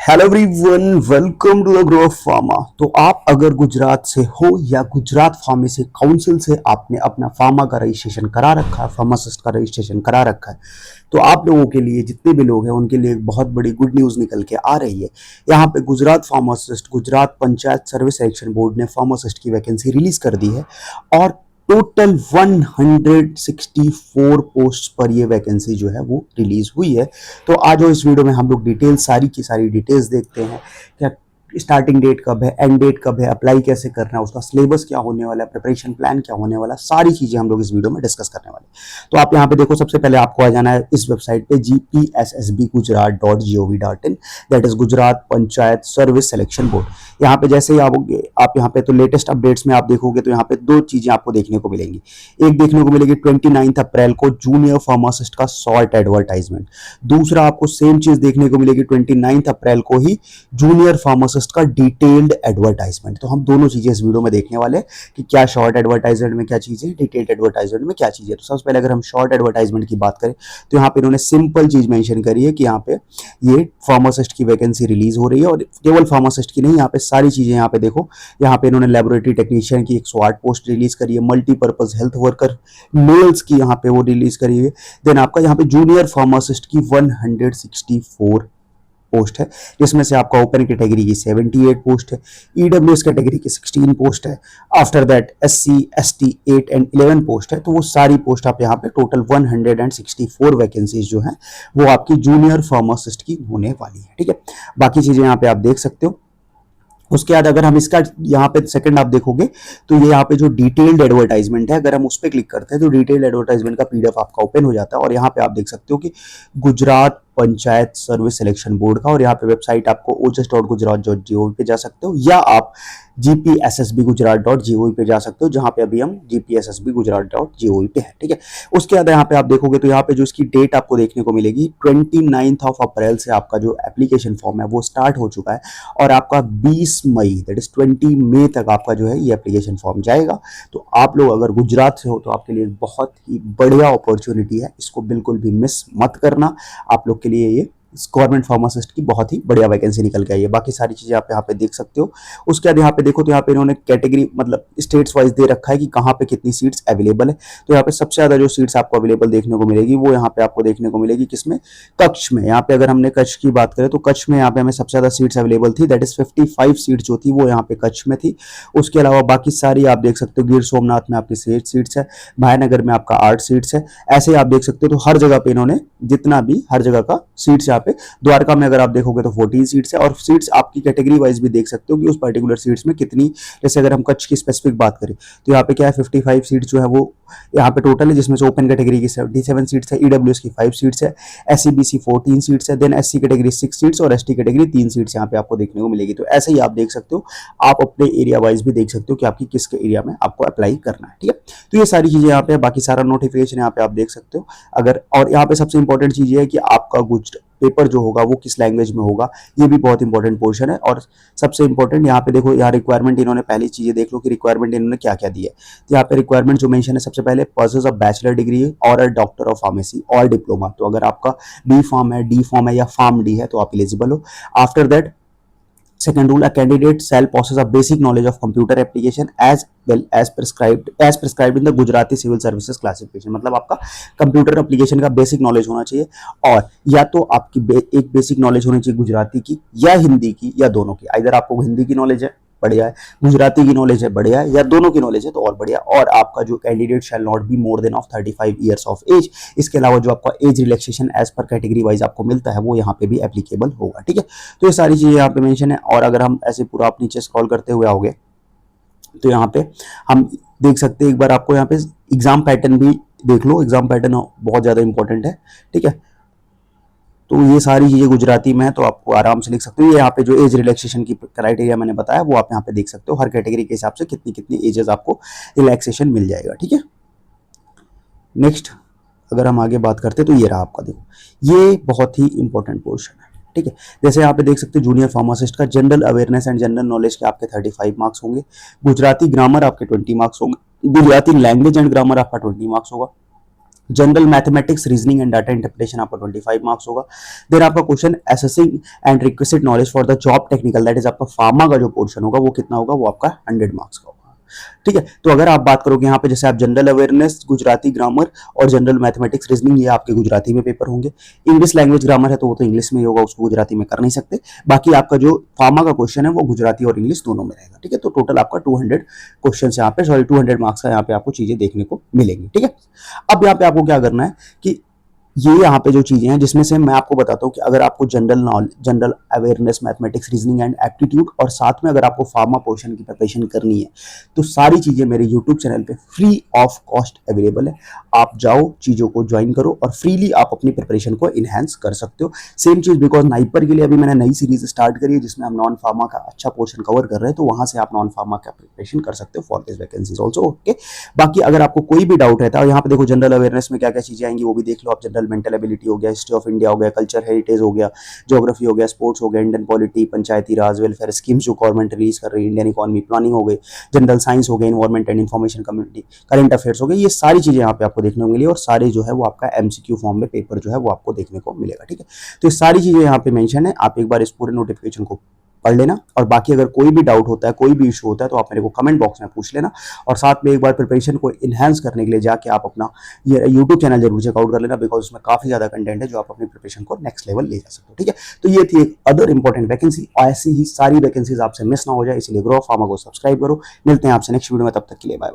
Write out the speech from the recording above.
Hello everyone, welcome to the grow of pharma. तो आप अगर गुजरात से हो या गुजरात फार्मेसी काउंसिल से आपने अपना फार्मा का रजिस्ट्रेशन करा रखा है, फार्मासिस्ट का रजिस्ट्रेशन करा रखा है, तो आप लोगों के लिए, जितने भी लोग हैं उनके लिए एक बहुत बड़ी गुड न्यूज़ निकल के आ रही है। यहाँ पे Gujarat pharmacist, Gujarat panchayat service selection board ने फार्मासिस्ट की वैकेंसी रिलीज कर दी है और टोटल 164 पोस्ट पर ये वैकेंसी जो है वो रिलीज हुई है। तो आज इस वीडियो में हम लोग डिटेल सारी की सारी डिटेल्स देखते हैं। क्या स्टार्टिंग डेट कब है, एंड डेट कब है, अप्लाई कैसे करना है, उसका सिलेबस क्या होने वाला है, प्रिपरेशन प्लान क्या होने वाला है, सारी चीजें हम लोग इस वीडियो में डिस्कस करने वाले हैं। तो आप यहाँ पे देखो, सबसे पहले आपको आ जाना है इस वेबसाइट पे gpssbgujarat.gov.in, that is Gujarat panchayat service selection board. यहाँ पे जैसे ही आओगे आप यहाँ पे, तो लेटेस्ट अपडेट्स में आप देखोगे तो यहाँ पे दो चीजें आपको देखने को मिलेंगी। एक देखने को मिलेगी 29 अप्रैल को जूनियर फार्मासिस्ट का शॉर्ट एडवर्टाइजमेंट। दूसरा आपको सेम चीज देखने को मिलेगी 29 अप्रैल को ही जूनियर फार्मासिस्ट का डिटेल्ड एडवर्टाइजमेंट। तो हम दोनों चीजें इस वीडियो में देखने वाले हैं कि क्या शॉर्ट एडवर्टाइजमेंट में क्या चीजें, डिटेल्ड एडवर्टाइजमेंट में क्या चीजें। तो सबसे पहले अगर हम शॉर्ट एडवर्टाइजमेंट की बात करें तो यहाँ पे इन्होंने सिंपल चीज मेंशन करी है कि यहाँ पे ये फार्मासिस्ट की वैकेंसी रिलीज हो रही है, और केवल फार्मासिस्ट की नहीं, यहाँ पे सारी चीजें यहाँ पे देखो। यहाँ पे इन्होंने लेबोरेटरी टेक्नीशियन की 108 पोस्ट रिलीज करी है, मल्टीपर्पज हेल्थ वर्कर मेल्स की यहाँ पे वो रिलीज करी है। देन आपका यहाँ पे जूनियर फार्मासिस्ट की 164 पोस्ट है, जिसमें से आपका ओपन कैटेगरी की 78 पोस्ट है, ईडब्ल्यूएस कैटेगरी की 16 पोस्ट है, after that SC ST 8 and 11 post है। तो वो सारी पोस्ट आप यहाँ पे टोटल 164 वैकेंसीज जो है वो आपकी जूनियर फार्मासिस्ट की होने वाली है। ठीक है, बाकी चीजें यहाँ पे आप देख सकते हो। उसके बाद अगर हम इसका यहाँ पे सेकंड आप देखोगे तो ये यहाँ पे जो डिटेल्ड एडवर्टाइजमेंट है, अगर हम उस पर क्लिक करते हैं तो डिटेल्ड एडवर्टाइजमेंट का पीडीएफ आपका ओपन हो जाता है, और यहाँ पे आप देख सकते हो कि Gujarat panchayat service selection board का, और यहाँ पे वेबसाइट आपको ojas.gujarat.gov पे जा सकते हो, या आप gpssbgujarat.gov पे जा सकते हो, जहां पे अभी हम gpssbgujarat.gov पे है। ठीक है, उसके बाद यहाँ पे आप देखोगे तो यहाँ पे जो इसकी डेट आपको देखने को मिलेगी 29 अप्रैल से आपका जो एप्लीकेशन फॉर्म है वो स्टार्ट हो चुका है, और आपका 20 मई दैट इज 20 मई तक आपका जो है ये एप्लीकेशन फॉर्म जाएगा। तो आप लोग अगर गुजरात से हो तो आपके लिए बहुत ही बढ़िया अपॉर्चुनिटी है, इसको बिल्कुल भी मिस मत करना। आप लोग के लिए ये गवर्नमेंट फार्मासिस्ट की बहुत ही बढ़िया वैकेंसी निकल के आई है। बाकी सारी चीजें आप यहाँ पे देख सकते हो। उसके बाद यहाँ पे देखो तो यहाँ पे इन्होंने कैटेगरी मतलब स्टेट्स वाइज दे रखा है कि कहाँ पे कितनी सीट्स अवेलेबल है। तो यहाँ पे सबसे ज्यादा जो सीट्स आपको अवेलेबल देखने को मिलेगी वो यहाँ पे आपको देखने को मिलेगी किसमें, कच्छ में। यहाँ पे अगर हमने कच्छ की बात करें तो कच्छ में यहाँ पे हमें सबसे ज्यादा सीट्स अवेलेबल थी, दैट इज 55 सीट जो थी वो यहाँ पे कच्छ में थी। उसके अलावा बाकी सारी आप देख सकते हो, गिर सोमनाथ में आपकी 6 सीट्स है, भाईनगर में आपका 8 सीट्स है। ऐसे आप देख सकते हो। तो हर जगह पे इन्होंने जितना भी हर जगह का सीट्स यहाँ पे, द्वारका में अगर आप देखोगे तो 14 सीट्स है, और सीट्स आपकी कैटेगरी वाइज भी देख सकते हो कि उस पर्टिकुलर सीट्स में कितनी। जैसे अगर हम कच्छ की स्पेसिफिक बात करें तो यहाँ पे क्या है, 55 सीट्स जो है वो यहाँ पे टोटल है, जिसमें से ओपन कैटेगरी की 77 सीट्स है, ईडब्ल्यूएस की 5 सीट्स है, एससीबीसी 14 सीट्स है, देन एससी कैटेगरी 6 सीट्स और एसटी कैटेगरी 3 सीट्स यहाँ पे आपको देखने को मिलेगी। तो ऐसे ही आप देख सकते हो, आप अपने एरिया वाइज भी देख सकते हो कि आपकी किस एरिया में आपको अप्लाई करना है। ठीक है, तो ये सारी चीजें यहाँ पे, बाकी सारा नोटिफिकेशन यहाँ पे आप देख सकते हो। अगर और यहाँ पे सबसे इंपॉर्टेंट चीज ये है कि आपका पेपर जो होगा वो किस लैंग्वेज में होगा, ये भी बहुत इंपॉर्टेंट पोर्शन है। और सबसे इंपॉर्टेंट यहाँ पे देखो, यहाँ रिक्वायरमेंट इन्होंने पहली चीजें देख लो कि रिक्वायरमेंट इन्होंने क्या क्या दी है। तो यहाँ पे रिक्वायरमेंट जो मेंशन है, सबसे पहले पर्सन ऑफ बैचलर डिग्री और डॉक्टर ऑफ फार्मेसी और डिप्लोमा। तो अगर आपका बी फार्म है, डी फार्म है या फार्म डी है तो आप एलिजिबल हो। After that second rule, a candidate shall possess a basic knowledge of computer application as well as prescribed in the Gujarati Civil Services classification। मतलब आपका computer application का basic knowledge होना चाहिए, और या तो आपकी एक बेसिक नॉलेज होनी चाहिए गुजराती की या हिंदी की या दोनों की। इधर आपको हिंदी की नॉलेज है, बढ़िया है, गुजराती की नॉलेज है, बढ़िया है, या दोनों की नॉलेज है तो और बढ़िया। और आपका जो candidate shall not be more than of 35 years of age. इसके अलावा जो आपका एज रिलैक्सेशन एज पर कैटेगरी वाइज आपको मिलता है वो यहाँ पे भी एप्लीकेबल होगा। ठीक है, तो ये सारी चीजें यहाँ पे मेंशन है। और अगर हम ऐसे पूरा आप नीचे स्क्रॉल करते हुए आओगे तो यहाँ पे हम देख सकते हैं, एक बार आपको यहाँ पे एग्जाम पैटर्न भी देख लो। एग्जाम पैटर्न बहुत ज्यादा इंपॉर्टेंट है। ठीक है, तो ये सारी चीजें गुजराती में है तो आपको आराम से लिख सकते हो। ये यहाँ पे जो एज रिलैक्सेशन की क्राइटेरिया मैंने बताया वो आप यहाँ पे देख सकते हो, हर कैटेगरी के हिसाब से कितनी कितनी एजेस आपको रिलैक्सेशन मिल जाएगा। ठीक है, नेक्स्ट अगर हम आगे बात करते हैं तो ये रहा आपका, देखो ये बहुत ही इंपॉर्टेंट पोर्शन है। ठीक है, जैसे यहाँ पे देख सकते हो, जूनियर फार्मासिस्ट का general awareness and general knowledge के आपके 35 मार्क्स होंगे, गुजराती ग्रामर आपके 20 मार्क्स होंगे, गुजराती लैंग्वेज एंड ग्रामर आपका 20 मार्क्स होगा, general mathematics, reasoning and data interpretation आपका 25 मार्क्स होगा। देन आपका question assessing and requested knowledge for the job technical, that is आपका फार्मा का जो पोर्शन होगा वो कितना होगा, वो आपका 100 मार्क्स का होगा। ठीक है, तो अगर आप बात करोगे यहाँ पे जैसे आप जनरल अवेयरनेस, गुजराती ग्रामर और जनरल मैथमेटिक्स रीजनिंग, ये आपके गुजराती में पेपर होंगे। इंग्लिश लैंग्वेज ग्रामर है तो वो तो इंग्लिश में ही होगा, उसको गुजराती में कर नहीं सकते। बाकी आपका जो फार्मा का क्वेश्चन है वो गुजराती और इंग्लिश दोनों में रहेगा। ठीक है, तो टोटल आपका 200 क्वेश्चन यहाँ पे, सॉरी 200 मार्क्स का यहाँ पे आपको चीजें देखने को मिलेंगी। ठीक है, अब यहाँ पे आपको क्या करना है कि ये यहाँ पे जो चीजें हैं जिसमें से मैं आपको बताता हूँ कि अगर आपको general knowledge, general awareness, mathematics, reasoning and aptitude और साथ में अगर आपको फार्मा पोर्शन की प्रिपरेशन करनी है तो सारी चीजें मेरे यूट्यूब चैनल पे फ्री ऑफ कॉस्ट अवेलेबल है। आप जाओ, चीजों को ज्वाइन करो और फ्रीली आप अपनी प्रिपरेशन को इनहेंस कर सकते हो। सेम चीज बिकॉज नाइपर के लिए अभी मैंने नई सीरीज स्टार्ट करी है जिसमें हम नॉन फार्मा का अच्छा पोर्शन कवर कर रहे हैं, तो वहां से आप नॉन फार्मा का प्रिपरेशन कर सकते हो for this vacancies also. Okay, बाकी अगर आपको कोई भी डाउट रहता है, यहाँ पे देखो जनरल अवेयरनेस में क्या क्या चीजें आएंगी वो भी देख लो आप। जनरल मेंटल एबिलिटी हो गया, हिस्ट्री ऑफ इंडिया हो गया, कल्चर हेरिटेज हो गया, ज्योग्राफी हो गया, स्पोर्ट्स हो गया, इंडियन पॉलिटी, पंचायती राज, वेलफेयर स्कीम्स जो गवर्नमेंट रिलीज कर रही है, इंडियन इकोनॉमी प्लानिंग हो गई, जनरल साइंस हो गया, environment and information community, current affairs हो गए, ये सारी चीजें यहाँ पे आपको देखने को मिली और सारे जो है वो आपका एमसीक्यू फॉर्म में पेपर जो है वो आपको देखने को मिलेगा। ठीक है, तो ये सारी चीजें यहाँ पे मेंशन है, आप एक बार इस पूरे नोटिफिकेशन को पढ़ लेना और बाकी अगर कोई भी डाउट होता है, कोई भी इशू होता है तो आप मेरे को कमेंट बॉक्स में पूछ लेना। और साथ में एक बार प्रिपरेशन को इनहेंस करने के लिए जाके आप अपना ये यूट्यूब चैनल जरूर चेकआउट कर लेना, बिकॉज उसमें काफी ज्यादा कंटेंट है जो आप अपनी प्रिपरेशन को नेक्स्ट लेवल ले जा सकते हो। ठीक है, तो ये थी एक अदर इंपॉर्टेंट वैकेंसी, ऐसी ही सारी वैकेंसीज आपसे मिस ना हो जाए, इसलिए ग्रो फार्मा को सब्सक्राइब करो। मिलते हैं आपसे नेक्स्ट वीडियो में, तब तक के लिए बाय बाय।